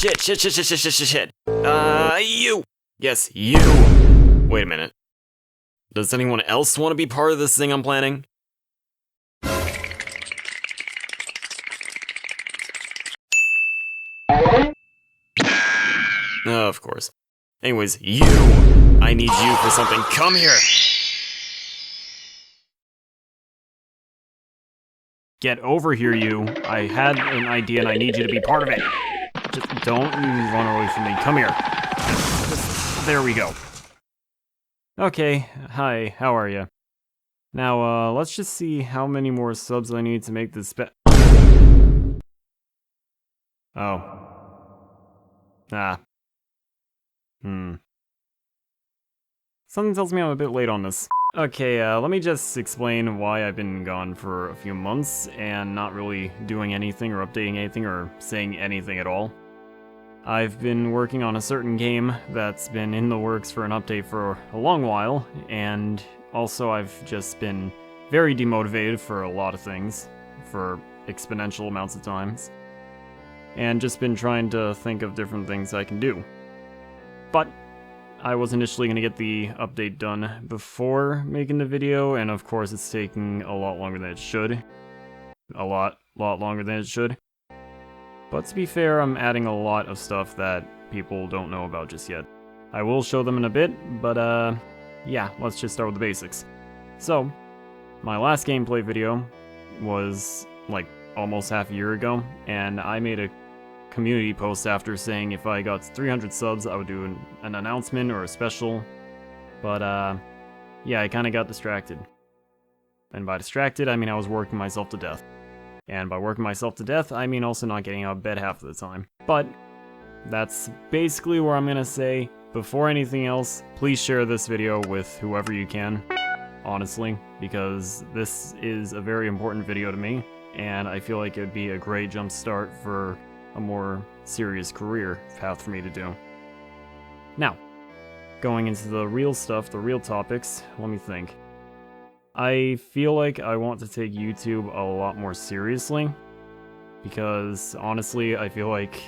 Shit. You! Yes, you! Wait a minute. Does anyone else want to be part of this thing I'm planning? Of course. Anyways, you! I need you for something. Come here! Get over here, you. I had an idea and I need you to be part of it. Just don't you run away from me. Come here. There we go. Okay, hi, how are you? Now, let's just see how many more subs I need to make this Oh. Something tells me I'm a bit late on this. Okay, let me just explain why I've been gone for a few months and not really doing anything or updating anything or saying anything at all. I've been working on a certain game that's been in the works for an update for a long while, and also I've just been very demotivated for a lot of things, for exponential amounts of times, and just been trying to think of different things I can do. But I was initially going to get the update done before making the video, and of course it's taking a lot longer than it should. A lot longer than it should. But to be fair, I'm adding a lot of stuff that people don't know about just yet. I will show them in a bit, but yeah, let's just start with the basics. So, my last gameplay video was like almost half a year ago, and I made a community post after saying if I got 300 subs I would do an announcement or a special, but yeah, I kind of got distracted. And by distracted, I mean I was working myself to death. And by working myself to death, I mean also not getting out of bed half of the time. But that's basically where I'm gonna say, before anything else, please share this video with whoever you can, honestly, because this is a very important video to me, and I feel like it would be a great jump start for a more serious career path for me to do. Now, going into the real stuff, the real topics, let me think. I feel like I want to take YouTube a lot more seriously, because honestly, I feel like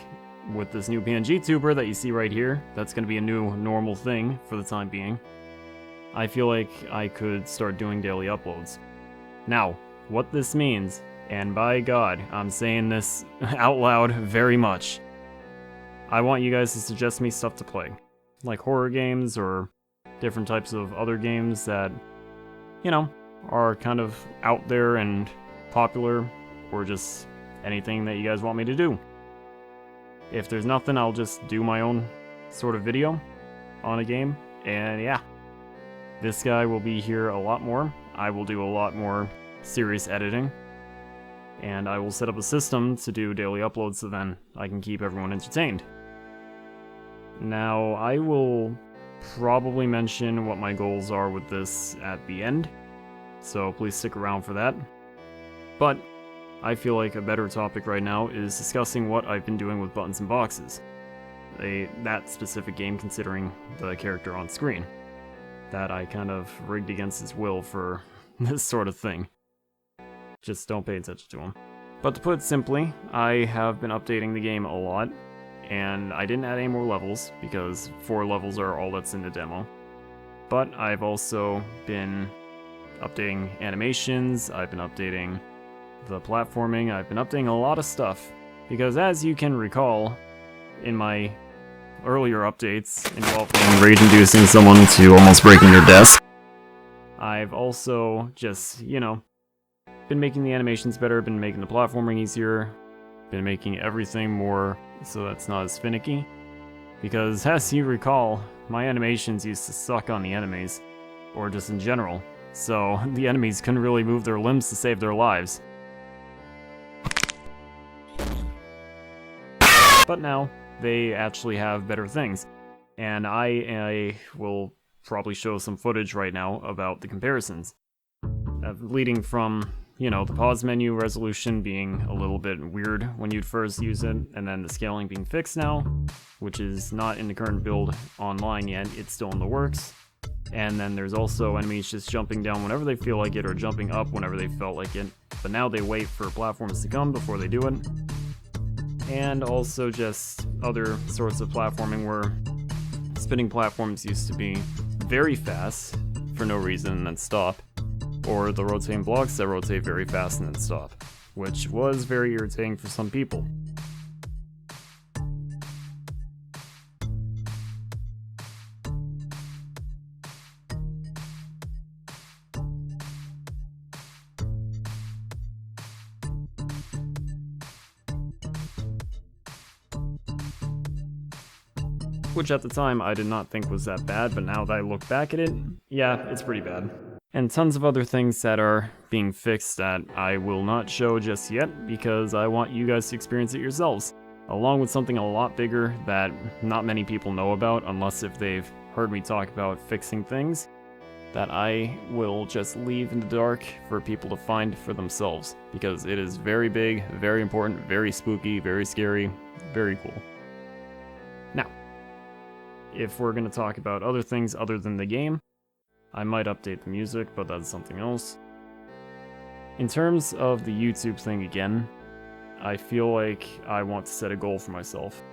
with this new PNG tuber that you see right here, that's going to be a new normal thing for the time being. I feel like I could start doing daily uploads. Now, what this means, and by God, I'm saying this out loud very much, I want you guys to suggest me stuff to play. Like horror games or different types of other games that, you know, are kind of out there and popular, or just anything that you guys want me to do. If there's nothing, I'll just do my own sort of video on a game, and yeah. This guy will be here a lot more. I will do a lot more serious editing. And I will set up a system to do daily uploads so then I can keep everyone entertained. Now, I will probably mention what my goals are with this at the end, so please stick around for that. But I feel like a better topic right now is discussing what I've been doing with buttons and boxes. That specific game, considering the character on screen. That I kind of rigged against his will for this sort of thing. Just don't pay attention to him. But to put it simply, I have been updating the game a lot, and I didn't add any more levels, because 4 levels are all that's in the demo. But I've also been updating animations, I've been updating the platforming, I've been updating a lot of stuff, because as you can recall, in my earlier updates involving rage-inducing someone to almost breaking their desk, I've also just, you know, been making the animations better, been making the platforming easier, been making everything more so that's not as finicky. Because as you recall, my animations used to suck on the enemies, or just in general, so the enemies couldn't really move their limbs to save their lives. But now, they actually have better things, and I will probably show some footage right now about the comparisons. Leading from, you know, the pause menu resolution being a little bit weird when you'd first use it, and then the scaling being fixed now, which is not in the current build online yet, it's still in the works. And then there's also enemies just jumping down whenever they feel like it, or jumping up whenever they felt like it, but now they wait for platforms to come before they do it. and also just other sorts of platforming where spinning platforms used to be very fast for no reason and then stop, or the rotating blocks that rotate very fast and then stop, which was very irritating for some people. Which at the time I did not think was that bad, but now that I look back at it, yeah, it's pretty bad. And tons of other things that are being fixed that I will not show just yet because I want you guys to experience it yourselves, along with something a lot bigger that not many people know about unless if they've heard me talk about fixing things that I will just leave in the dark for people to find for themselves, because it is very big, very important, very spooky, very scary, very cool. Now, if we're going to talk about other things other than the game, I might update the music, but that's something else. In terms of the YouTube thing again, I feel like I want to set a goal for myself.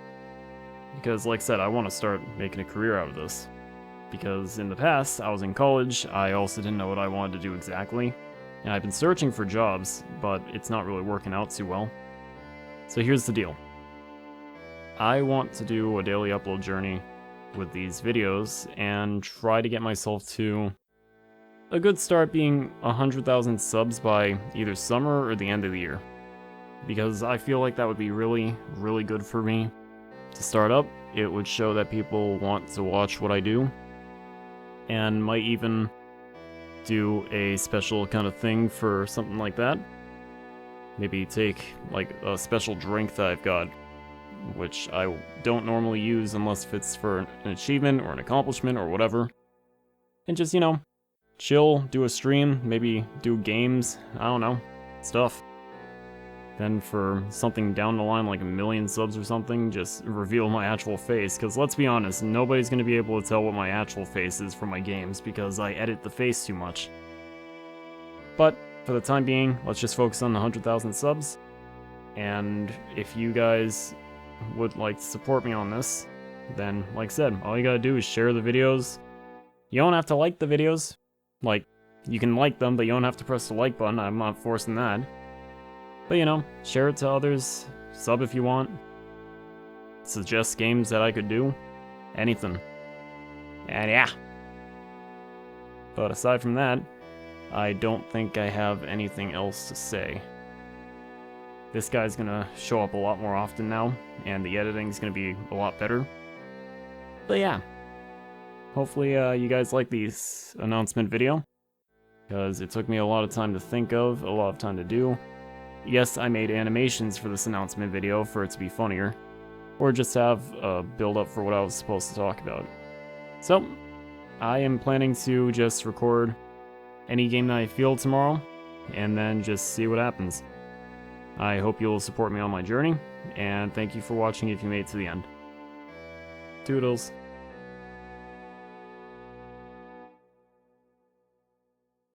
Because like I said, I want to start making a career out of this. Because in the past, I was in college, I also didn't know what I wanted to do exactly, and I've been searching for jobs, but it's not really working out too well. So here's the deal. I want to do a daily upload journey with these videos and try to get myself to a good start being 100,000 subs by either summer or the end of the year. Because I feel like that would be really, really good for me to start up. It would show that people want to watch what I do, and might even do a special kind of thing for something like that. Maybe take like a special drink that I've got, which I don't normally use unless if it's for an achievement or an accomplishment or whatever. And just, you know, chill, do a stream, maybe do games, I don't know, stuff. Then for something down the line like 1 million subs or something, just reveal my actual face, because let's be honest, nobody's going to be able to tell what my actual face is from my games because I edit the face too much. But for the time being, let's just focus on the 100,000 subs, and if you guys would like to support me on this, then like I said, all you gotta do is share the videos. You don't have to like the videos. Like, you can like them, but you don't have to press the like button. I'm not forcing that. But you know, share it to others, sub if you want, suggest games that I could do, anything. And yeah. But aside from that, I don't think I have anything else to say. This guy's gonna show up a lot more often now, and the editing's gonna be a lot better. But yeah, hopefully you guys like this announcement video, because it took me a lot of time to think of, a lot of time to do. Yes, I made animations for this announcement video for it to be funnier, or just have a build-up for what I was supposed to talk about. So, I am planning to just record any game that I feel tomorrow, and then just see what happens. I hope you'll support me on my journey, and thank you for watching if you made it to the end. Toodles.